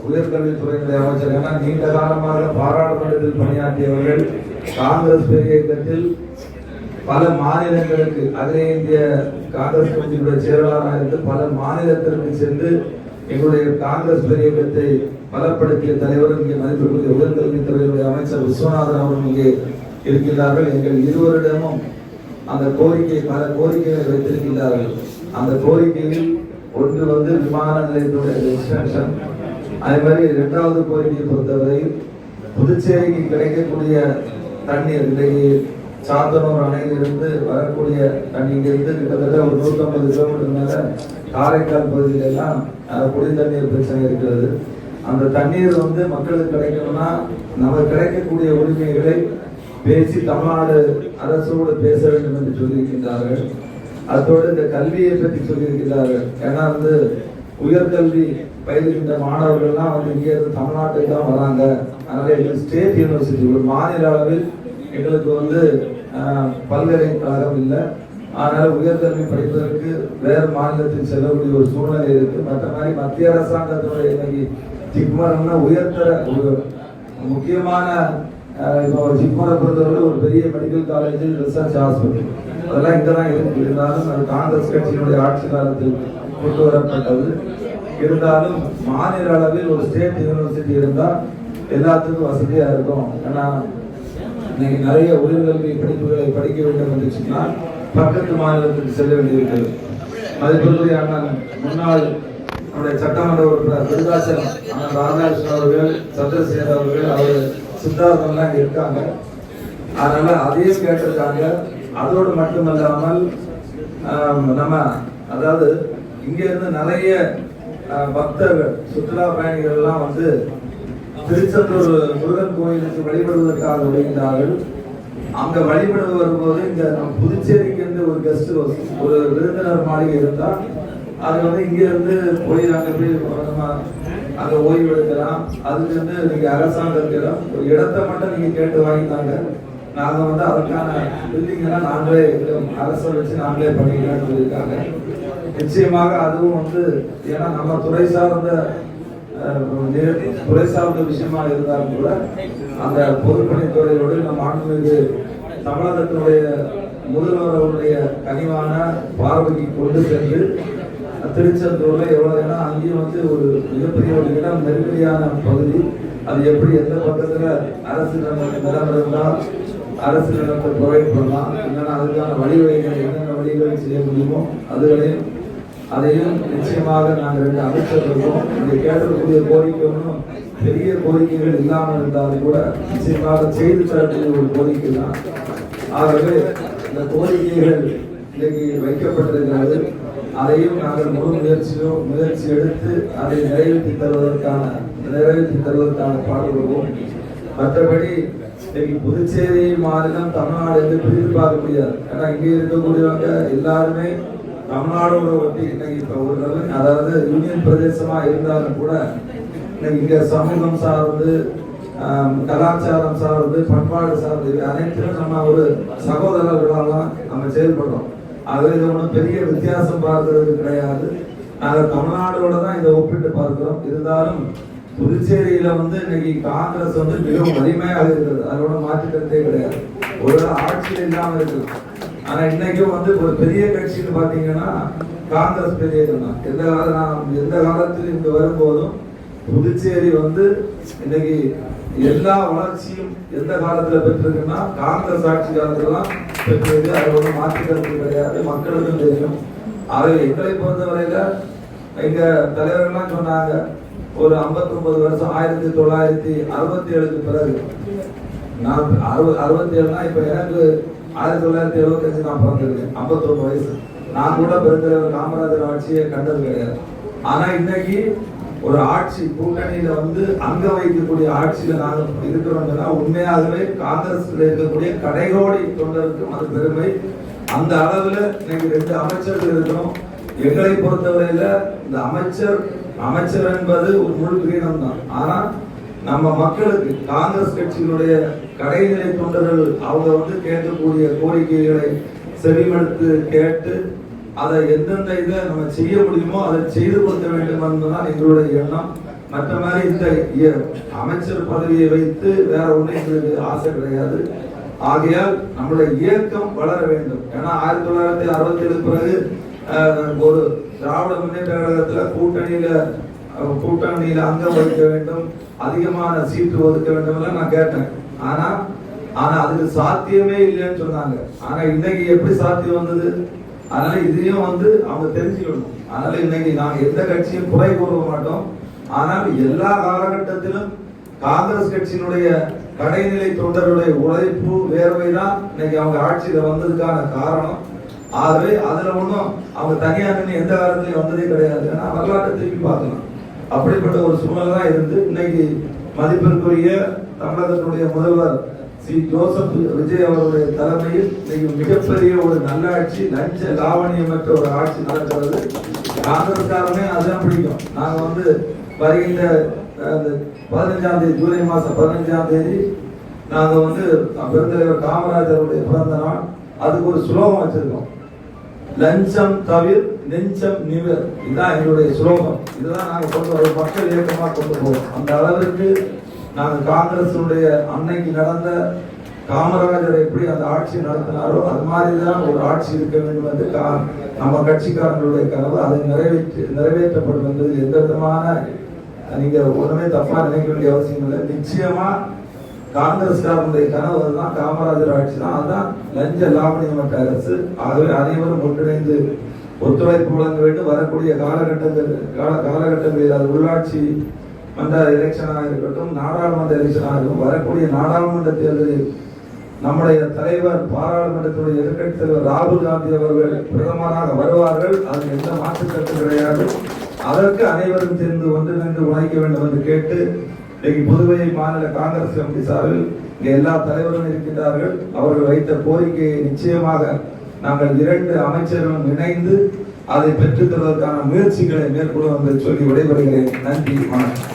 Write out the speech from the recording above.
உயர்கல்வித்துறையினுடைய அமைச்சர் என நீண்ட காலமாக பாராளுமன்றத்தில் பணியாற்றியவர்கள் காங்கிரஸ் இயக்கத்தில் பல மாநிலங்களுக்கு அகில இந்திய காங்கிரஸ் கமிட்டியுடைய செயலாளராக இருந்து பல மாநிலத்திற்கு சென்று எங்களுடைய காங்கிரஸ் இயக்கத்தை பலப்படுத்திய தலைவர் இங்கே மதிப்பிற்குரிய உயர்கல்வித்துறையினுடைய அமைச்சர் விஸ்வநாதன் அவர்கள் இங்கே இருக்கின்றார்கள். எங்கள் இருவரிடமும் அந்த பல கோரிக்கைகளை வைத்திருக்கின்றார்கள். அந்த கோரிக்கையில் ஒன்று விமான நிலையத்துடைய எக்ஸ்டென்ஷன், அதே மாதிரி இரண்டாவது கோரிக்கையை பொறுத்தவரை புதுச்சேரிக்கு கிடைக்கக்கூடிய தண்ணீர் இன்றைக்கு சாத்தனூர் அணையிலிருந்து வரக்கூடிய தண்ணீரிலிருந்து கிட்டத்தட்ட ஒரு 150 கிலோமீட்டர் மேல காரைக்கால் பகுதியிலெல்லாம் குடி தண்ணீர் பிரச்சனை இருக்கிறது. அந்த தண்ணீர் மக்களுக்கு கிடைக்கணும்னா நமக்கு கிடைக்கக்கூடிய உரிமைகளை பேசி தமிழ்நாடு அரசோடு பேச வேண்டும் என்று சொல்லியிருக்கின்றார்கள். அதோடு இந்த கல்வியை பற்றி சொல்லியிருக்கிறார்கள். ஏன்னா உயர்கல்வி பயிலுகின்ற மாணவர்கள்லாம் இங்கே இருந்து தமிழ்நாட்டுக்கு தான் வராங்க. அதனால எங்களுக்கு ஸ்டேட் யூனிவர்சிட்டி ஒரு மாநில அளவில் எங்களுக்கு பல்கலைக்கழகம் இல்லை. அதனால உயர்கல்வி படிப்பதற்கு வேறு மாநிலத்தில் செல்லக்கூடிய ஒரு சூழ்நிலை இருக்கு. மற்ற மாதிரி மத்திய அரசாங்கத்தினுடைய இன்னைக்கு ஜிப்மர்னா உயர்தர ஒரு முக்கியமான ஜிப்மரை பொறுத்தவரை ஒரு பெரிய மெடிக்கல் காலேஜ், ரிசர்ச் ஹாஸ்பிட்டல் அதெல்லாம் இங்கதான் இருக்கு. இருந்தாலும் அது காங்கிரஸ் கட்சியினுடைய ஆட்சி காலத்தில் கொண்டு வரப்பட்டது. இருந்தாலும் மாநில அளவில் ஒரு ஸ்டேட் யூனிவர்சிட்டி இருந்தால் எல்லாத்துக்கும் வசதியா இருக்கும். ஏன்னா இன்னைக்கு நிறைய உயர்கல்வி படிப்புகளை படிக்க வேண்டும் என்று சொன்னால் பக்கத்து மாநிலத்துக்கு செல்ல வேண்டியிருக்கிறது. மதிப்பிற்குரிய அண்ணன் முன்னாள் நம்முடைய சட்டமன்ற உறுப்பினர் விருதாச்சலம் அண்ணன் ராதாகிருஷ்ணன் அவர்கள், சந்திரசேகர் அவர்கள், அவர் சித்தார்த்தம்லாம் இருக்காங்க. அதனால அதையும் கேட்டிருக்காங்க. அதோடு மட்டுமல்லாமல் நம்ம அதாவது இங்க இருந்து நிறைய பக்தர்கள் சுற்றுலா பயணிகள் எல்லாம் திருச்செந்தூர் முருகன் கோயிலுக்கு வழிபடுவதற்காக வருகின்றார்கள். அங்க வழிபட வரும்போது இங்க புதுச்சேரிக்கு ஒரு கெஸ்ட் ஹவுஸ், ஒரு விருந்தினர் மாளிகை இருந்தா அது இங்க இருந்து போய் அங்க போய் அங்க ஓய்வு எடுக்கலாம். அதுக்கு நீங்க அரசாங்கத்திடம் ஒரு இடத்தை மட்டும் நீங்க கேட்டு வாங்கிட்டாங்க. நாங்க அதற்கான பில்டிங் எல்லாம் நாங்களே அரசை வச்சு நாங்களே பண்ணிக்கலாம்னு சொல்லியிருக்காங்க. நிச்சயமாக அதுவும் ஏன்னா நம்ம துறை சார்ந்த விஷயமா இருந்தாலும் கூட அந்த பொதுப்பணித்துறையோடு நம்ம ஆண்மைக்கு தமிழகத்தினுடைய முதல்வர்களுடைய கனிவான பார்வைக்கு கொண்டு சென்று திருச்செந்தூர்ல எவ்வளவு, ஏன்னா அங்கேயும் ஒரு மிகப்பெரிய ஒரு இடம், நெருக்கடியான பகுதி. அது எப்படி எந்த பக்கத்துல அரசு நிலம் இருந்தால் அரசு நிலத்தை ப்ரொவைட் பண்ணலாம், இல்லைன்னா அதுக்கான வழிவகைகள் என்னென்ன வழிகளை செய்ய முடியுமோ அதையும் நிச்சயமாக நாங்கள் 2 அமைச்சர் இருக்கோம். இங்கே கேட்கக்கூடிய கோரிக்கை ஒன்றும் பெரிய கோரிக்கைகள் இல்லாமல் இருந்தாலும் கூட நிச்சயமாக செய்து தரக்கூடிய ஒரு கோரிக்கை தான். ஆகவே இந்த கோரிக்கைகள் இன்னைக்கு வைக்கப்பட்டிருக்கிறது. அதையும் நாங்கள் முழு முயற்சி எடுத்து அதை நிறைவேற்றி தருவதற்கான பாடுபடுவோம். மற்றபடி இன்னைக்கு புதுச்சேரி மாநிலம் தமிழ்நாடு என்று பிரித்து பார்க்க முடியாது. ஏன்னா இங்கே இருக்கக்கூடியவங்க எல்லாருமே தமிழ்நாடோட ஒட்டி இன்னைக்கு இப்ப ஒரு அதாவது யூனியன் பிரதேசமா இருந்தாலும் கூட இன்னைக்கு இங்க சமூகம் சார்ந்து, கலாச்சாரம் சார்ந்து, பண்பாடு சார்ந்து அனைத்திலும் நம்ம ஒரு சகோதரர்களெல்லாம் நம்ம செயல்படுறோம். ஆகவே இது ஒன்றும் பெரிய வித்தியாசம் பார்க்கறது கிடையாது. நாங்கள் தமிழ்நாடோட தான் இதை ஒப்பிட்டு பார்க்கிறோம். இருந்தாலும் புதுச்சேரியில இன்னைக்கு காங்கிரஸ் மிகவும் வலிமையாக இருக்கிறது. அதோட மாற்றுக்கிறதே கிடையாது. ஒரு ஆட்சியில் இல்லாம இருக்குது. ஆனா இன்னைக்கும் ஒரு பெரிய கட்சின்னு பாத்தீங்கன்னா காங்கிரஸ் பெரிய தான். எந்த காலத்தில் இங்க வரும்போதும் புதுச்சேரி இன்னைக்கு எல்லா வளர்ச்சியும் எந்த காலத்துல பெற்றிருக்குன்னா காங்கிரஸ் ஆட்சி காலத்துல தான் பெற்றிருக்கு. அதோட மாற்றுக்கிறது கிடையாது, மக்களுக்கும் தெரியும். ஆகவே எங்களை பொறுத்தவரையில எங்க தலைவர்கள்லாம் சொன்னாங்க, ஒரு 59 வருஷம் 1967க்கு பிறகு, நான் 67னா இப்ப எனக்கு 1975 நான் பிறந்திருக்கேன், 51 வயசு. நான் கூட பெருந்தலைவர் காமராஜர் ஆட்சியை கண்டது கிடையாது. ஆனா இன்னைக்கு ஒரு ஆட்சி கூட்டணியில அங்க வைக்கக்கூடிய ஆட்சியில நாங்கள் இருக்கிறோம்னா உண்மையாகவே காங்கிரஸ் இருக்கக்கூடிய கடைகோடி தொண்டருக்கும் அது பெருமை. அந்த அளவுல இன்னைக்கு 2 அமைச்சர்கள் இருக்கிறோம். எங்களை பொறுத்தவரையில இந்த அமைச்சர் என்பது ஒரு முழு கிரீடம் தான். ஆனா நம்ம மக்களுக்கு காங்கிரஸ் கட்சியினுடைய கடைநிலை தொண்டர்கள் அவங்க கேட்கக்கூடிய கோரிக்கைகளை செவிமடுத்து கேட்டு அதை எந்தெந்த இதை நம்ம செய்ய முடியுமோ அதை செய்து கொடுக்க வேண்டும் என்பதுதான் எங்களுடைய எண்ணம். மற்ற மாதிரி இந்த அமைச்சர் பதவியை வைத்து வேற ஒன்றும் எங்களுக்கு ஆசை கிடையாது. ஆகையால் நம்முடைய இயக்கம் வளர வேண்டும். ஏன்னா 1967 பிறகு ஒரு திராவிட முன்னேற்ற கழகத்துல கூட்டணியில அங்கம் வகிக்க வேண்டும், அதிகமான சீட்டு ஒதுக்க வேண்டும் நான் கேட்டேன். ஆனா அதுக்கு சாத்தியமே இல்லைன்னு சொன்னாங்க. ஆனா இன்னைக்கு எப்படி சாத்தியம் வந்தது? அதனால இதையும் அவங்க தெரிஞ்சுக்கணும். அதனால இன்னைக்கு நாங்க எந்த கட்சியும் குறை கூற மாட்டோம். ஆனால் எல்லா காலகட்டத்திலும் காங்கிரஸ் கட்சியினுடைய கடைநிலை தொண்டர்களுடைய உழைப்பு வேர்வை தான் இன்னைக்கு அவங்க ஆட்சியில வந்ததுக்கான காரணம். ஆகவே அதுல ஒன்றும் அவங்க தனியா நின்று எந்த காலத்திலையும் வந்ததே கிடையாது. ஏன்னா வரலாற்றை திருப்பி பார்க்கலாம். அப்படிப்பட்ட ஒரு சூழ்நிலை தான் இருந்து இன்னைக்கு மதிப்பிற்குரிய தமிழகத்தினுடைய முதல்வர் ஜோசப் விஜய் அவருடைய தலைமையில் இன்னைக்கு மிகப்பெரிய ஒரு நல்லாட்சி, லஞ்ச லாவணியமற்ற ஒரு ஆட்சி நடக்கிறது. காங்கிரஸ்காரனே அதுதான் பிடிக்கும். நாங்க வருகின்ற 15ஆம் தேதி, ஜூலை மாசம் 15ஆம் தேதி நாங்க பெருந்தலைவர் காமராஜருடைய பிறந்த நாள். அதுக்கு ஒரு ஸ்லோகம் வச்சிருக்கோம், லஞ்சம் தவிர நெஞ்சம் நிவர். இதுதான் எங்களுடைய ஸ்லோகம். இதுதான் நாங்க கொண்டு ஒரு மக்கள் இயக்கமா கொண்டு போவோம். அந்த அளவிற்கு நாங்கள் காங்கிரசுடைய அன்னைக்கு நடந்த காமராஜர் எப்படி அந்த ஆட்சி நடத்தினாரோ அது மாதிரிதான் ஒரு ஆட்சி இருக்க வேண்டும் என்று நம்ம கட்சிக்காரர்களுடைய கனவு. அதை நிறைவேற்றப்படும் என்பதில் எந்த விதமான நீங்க ஒண்ணுமே தப்பா நினைக்க வேண்டிய அவசியம் இல்லை. நிச்சயமா காங்கிரஸ்காரனுடைய கனவு அதுதான், காமராஜர் ஆட்சி தான், அதுதான் லஞ்ச லாவணியமற்ற அரசு. ஆகவே அனைவரும் ஒன்றிணைந்து ஒத்துழைப்பு வழங்க வேண்டும். வரக்கூடிய காலகட்டங்களில் அது உள்ளாட்சி மன்ற எலெக்ஷனாக இருக்கட்டும், நாடாளுமன்ற எலெக்ஷனாக இருக்கும். வரக்கூடிய நாடாளுமன்ற தேர்தலில் நம்முடைய தலைவர், பாராளுமன்றத்துடைய எதிர்க்கட்சி தலைவர் ராகுல் காந்தி அவர்கள் பிரதமராக வருவார்கள். அது எந்த மாற்று கருத்து கிடையாது. அதற்கு அனைவரும் சேர்ந்து ஒன்றிணைந்து உழைக்க வேண்டும் என்று கேட்டு, இன்னைக்கு புதுவை மாநில காங்கிரஸ் கமிட்டி சார்பில் இங்கே எல்லா தலைவர்களும் இருக்கின்றார்கள். அவர்கள் வைத்த கோரிக்கையை நிச்சயமாக நாங்கள் 2 அமைச்சர்களும் இணைந்து அதை பெற்றுத் தருவதற்கான முயற்சிகளை மேற்கொள்ளும் என்று சொல்லி விடைபெறுகிறேன். நன்றி, வணக்கம்.